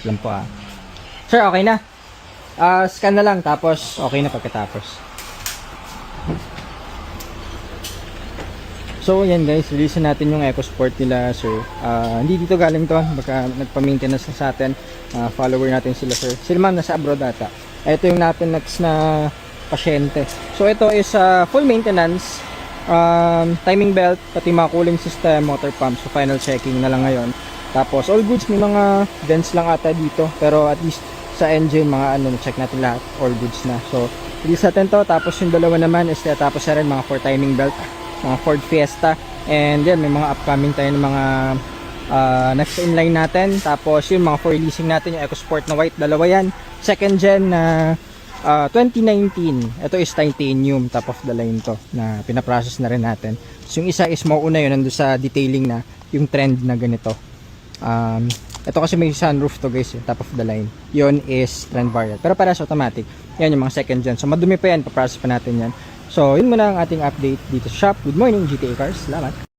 lang po Sir, okay na? Scan na lang, tapos okay na pagkatapos. So yan guys, release natin yung EcoSport nila sir. Hindi dito galing to, baka nagpa-maintenance na sa atin. Follower natin sila sir. Sila ma'am nasa abroad ata. Ito yung natin next na pasyente. So ito is full maintenance, timing belt, pati mga cooling system, motor pump. So final checking na lang ngayon. Tapos all goods, may mga dents lang ata dito, pero at least sa engine mga check natin lahat, all goods na. So release natin to. Tapos yung dalawa naman is tapos na rin mga for timing belt, mga Ford Fiesta, and yan may mga upcoming tayo ng mga next inline natin. Tapos yun mga for releasing natin yung EcoSport na white, dalawa yan, second gen na 2019. Ito is titanium, top of the line to, na pinaprocess na rin natin. So yung isa is mauna yun, nandun sa detailing na yung trend na ganito. Ito kasi may sunroof to guys, top of the line. Yun is trend variant, pero para sa automatic. Yan yung mga second gen, so madumi pa yan, paprocess pa natin yan. So, yun muna ang ating update dito sa shop. Good morning, GTA Cars. Salamat.